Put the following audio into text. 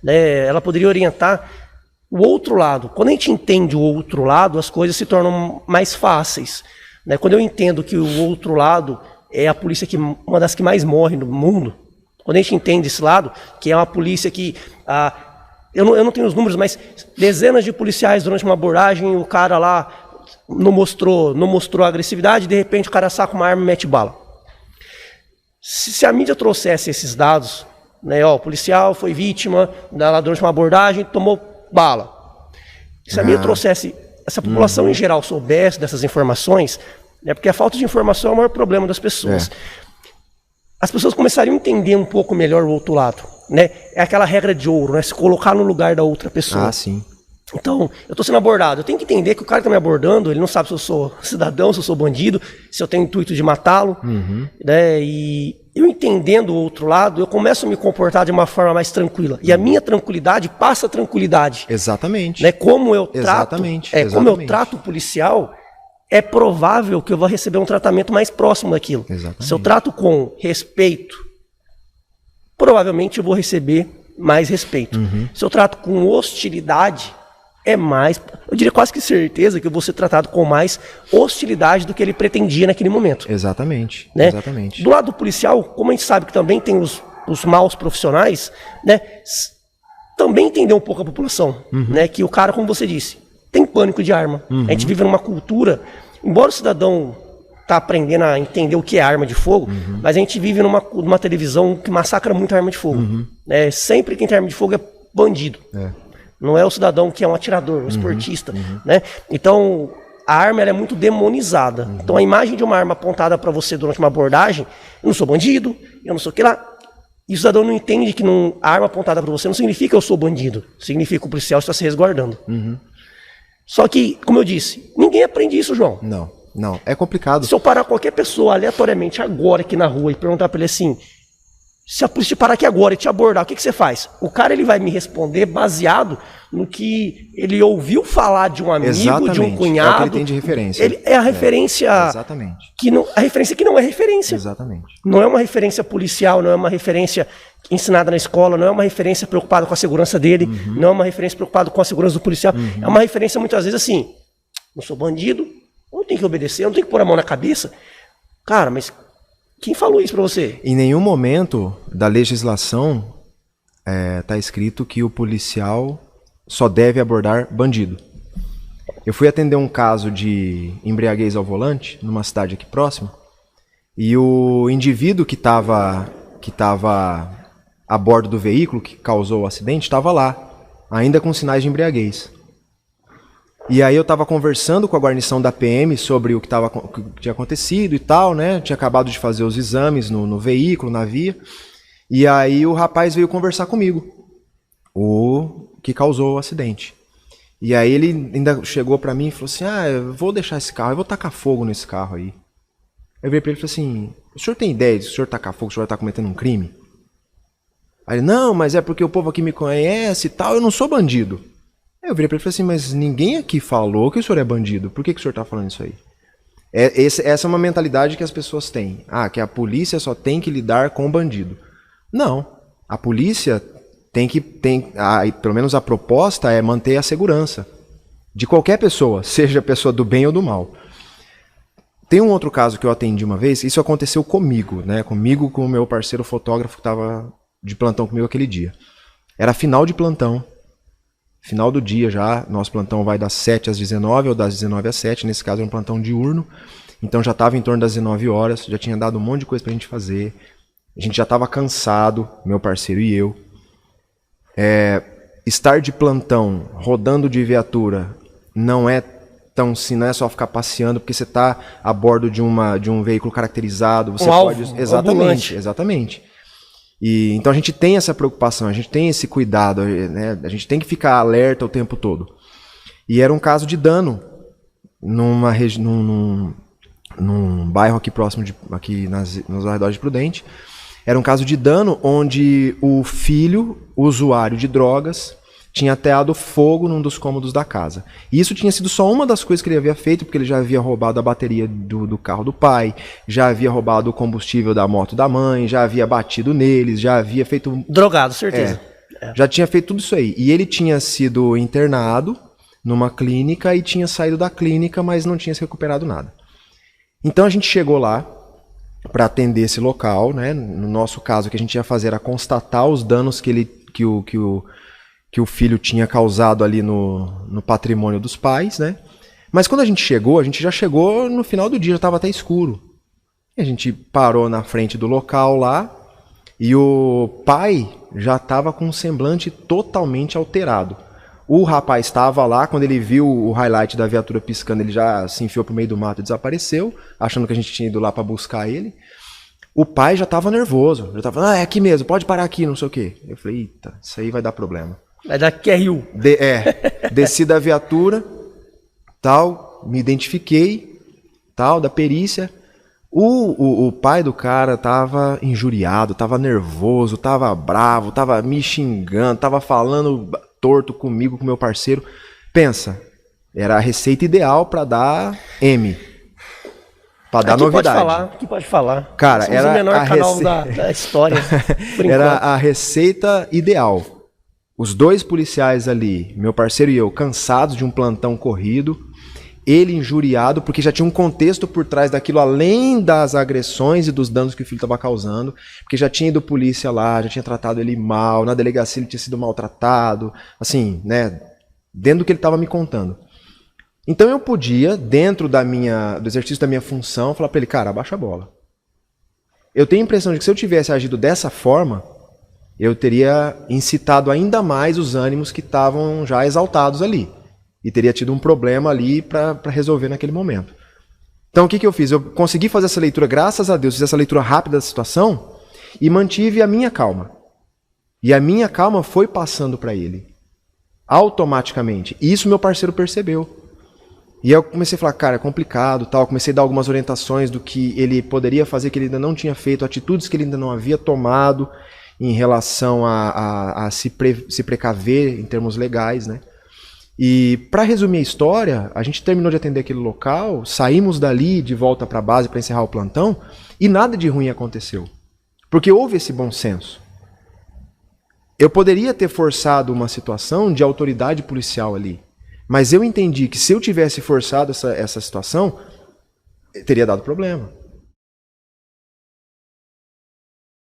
né? Ela poderia orientar o outro lado. Quando a gente entende o outro lado, as coisas se tornam mais fáceis, né? Quando eu entendo que o outro lado é a polícia uma das que mais morre no mundo, quando a gente entende esse lado, que é uma polícia que... eu não tenho os números, mas dezenas de policiais durante uma abordagem, o cara lá não mostrou agressividade, de repente o cara saca uma arma e mete bala. Se a mídia trouxesse esses dados, né, o policial foi vítima durante uma abordagem, tomou bala. Se a mídia trouxesse, se a população em geral soubesse dessas informações, né, porque a falta de informação é o maior problema das pessoas. As pessoas começariam a entender um pouco melhor o outro lado, né? É aquela regra de ouro, né? Se colocar no lugar da outra pessoa. Sim. Então, eu estou sendo abordado. Eu tenho que entender que o cara que está me abordando, ele não sabe se eu sou cidadão, se eu sou bandido, se eu tenho intuito de matá-lo. Né? E eu entendendo o outro lado, eu começo a me comportar de uma forma mais tranquila. E a minha tranquilidade passa a tranquilidade. Exatamente. Né? Como eu trato, Exatamente. Como eu trato o policial, é provável que eu vou receber um tratamento mais próximo daquilo. Exatamente. Se eu trato com respeito, provavelmente eu vou receber mais respeito. Se eu trato com hostilidade, eu diria quase que certeza que eu vou ser tratado com mais hostilidade do que ele pretendia naquele momento. Exatamente. Né? Exatamente. Do lado do policial, como a gente sabe que também tem os maus profissionais, né? Também entender um pouco a população, né? Que o cara, como você disse, tem pânico de arma. A gente vive numa cultura, embora o cidadão tá aprendendo a entender o que é arma de fogo, mas a gente vive numa televisão que massacra muito a arma de fogo. Né? Sempre quem tem arma de fogo é bandido. Não é o cidadão que é um atirador, um esportista. Né? Então, a arma ela é muito demonizada. Então, a imagem de uma arma apontada para você durante uma abordagem, eu não sou bandido, eu não sou o que lá. E o cidadão não entende que a arma apontada para você não significa eu sou bandido. Significa que o policial está se resguardando. Só que, como eu disse, ninguém aprende isso, João. Não. É complicado. Se eu parar qualquer pessoa aleatoriamente agora aqui na rua e perguntar para ele assim, se a polícia te parar aqui agora e te abordar, o que você faz? O cara ele vai me responder baseado no que ele ouviu falar de um amigo, de um cunhado. É o que ele tem de referência. É a referência. Exatamente. A referência que não é referência. Exatamente. Não é uma referência policial, não é uma referência ensinada na escola, não é uma referência preocupada com a segurança dele, não é uma referência preocupada com a segurança do policial. É uma referência muitas vezes assim, não sou bandido, eu não tenho que obedecer, eu não tenho que pôr a mão na cabeça. Cara, mas quem falou isso pra você? Em nenhum momento da legislação tá escrito que o policial só deve abordar bandido. Eu fui atender um caso de embriaguez ao volante, numa cidade aqui próxima, e o indivíduo que estava a bordo do veículo que causou o acidente estava lá, ainda com sinais de embriaguez. E aí eu estava conversando com a guarnição da PM sobre o que tinha acontecido e tal, né? Tinha acabado de fazer os exames no veículo, na via. E aí o rapaz veio conversar comigo, o que causou o acidente. E aí ele ainda chegou pra mim e falou assim, eu vou deixar esse carro, eu vou tacar fogo nesse carro aí. Eu virei pra ele e falei assim, o senhor tem ideia de se o senhor tacar fogo, o senhor vai estar cometendo um crime? Aí ele, não, mas é porque o povo aqui me conhece e tal, eu não sou bandido. Eu virei pra ele e falei assim, mas ninguém aqui falou que o senhor é bandido, por que o senhor tá falando isso aí? Essa é uma mentalidade que as pessoas têm, que a polícia só tem que lidar com o bandido. Não, a polícia pelo menos a proposta é manter a segurança de qualquer pessoa, seja pessoa do bem ou do mal. Tem um outro caso que eu atendi uma vez, isso aconteceu comigo, né? Comigo, com o meu parceiro fotógrafo que estava de plantão comigo aquele dia. Era final de plantão, final do dia já, nosso plantão vai das 7 às 19 ou das 19 às 7, nesse caso era um plantão diurno, então já estava em torno das 19 horas, já tinha dado um monte de coisa pra gente fazer, a gente já estava cansado, meu parceiro e eu. Estar de plantão, rodando de viatura, não é só ficar passeando, porque você está a bordo de um veículo caracterizado, você pode... Exatamente. E então a gente tem essa preocupação, a gente tem esse cuidado, né? A gente tem que ficar alerta o tempo todo. E era um caso de dano num bairro aqui próximo, nos arredores de Prudente. Era um caso de dano onde o filho, usuário de drogas, tinha ateado fogo num dos cômodos da casa. E isso tinha sido só uma das coisas que ele havia feito, porque ele já havia roubado a bateria do carro do pai, já havia roubado o combustível da moto da mãe, já havia batido neles, já havia feito... Drogado, certeza. Já tinha feito tudo isso aí. E ele tinha sido internado numa clínica e tinha saído da clínica, mas não tinha se recuperado nada. Então a gente chegou lá para atender esse local, né? No nosso caso, o que a gente ia fazer era constatar os danos que o filho tinha causado ali no patrimônio dos pais, né? Mas quando a gente já chegou no final do dia, já estava até escuro. E a gente parou na frente do local lá e o pai já estava com um semblante totalmente alterado. O rapaz estava lá, quando ele viu o highlight da viatura piscando, ele já se enfiou pro meio do mato e desapareceu, achando que a gente tinha ido lá para buscar ele. O pai já estava nervoso, já estava, é aqui mesmo, pode parar aqui, não sei o quê. Eu falei, eita, isso aí vai dar problema. Vai dar QRU. Desci da viatura, tal, me identifiquei, tal, da perícia. O pai do cara tava injuriado, tava nervoso, tava bravo, tava me xingando, tava falando torto comigo, com meu parceiro. Pensa, era a receita ideal para dar M. Para dar novidade. Aqui pode falar. Cara, somos era o menor canal da história. Era a receita ideal. Os dois policiais ali, meu parceiro e eu, cansados de um plantão corrido, ele injuriado, porque já tinha um contexto por trás daquilo, além das agressões e dos danos que o filho estava causando, porque já tinha ido polícia lá, já tinha tratado ele mal, na delegacia ele tinha sido maltratado, assim, né, dentro do que ele estava me contando. Então eu podia, dentro do exercício da minha função, falar para ele, cara, abaixa a bola. Eu tenho a impressão de que se eu tivesse agido dessa forma, eu teria incitado ainda mais os ânimos que estavam já exaltados ali. E teria tido um problema ali para resolver naquele momento. Então o que eu fiz? Eu consegui fazer essa leitura, graças a Deus, fiz essa leitura rápida da situação e mantive a minha calma. E a minha calma foi passando para ele. Automaticamente. E isso meu parceiro percebeu. E eu comecei a falar, cara, é complicado, tal. Comecei a dar algumas orientações do que ele poderia fazer, que ele ainda não tinha feito, atitudes que ele ainda não havia tomado em relação a se precaver em termos legais, né? E para resumir a história, a gente terminou de atender aquele local, saímos dali de volta para a base para encerrar o plantão e nada de ruim aconteceu. Porque houve esse bom senso. Eu poderia ter forçado uma situação de autoridade policial ali, mas eu entendi que se eu tivesse forçado essa situação, teria dado problema.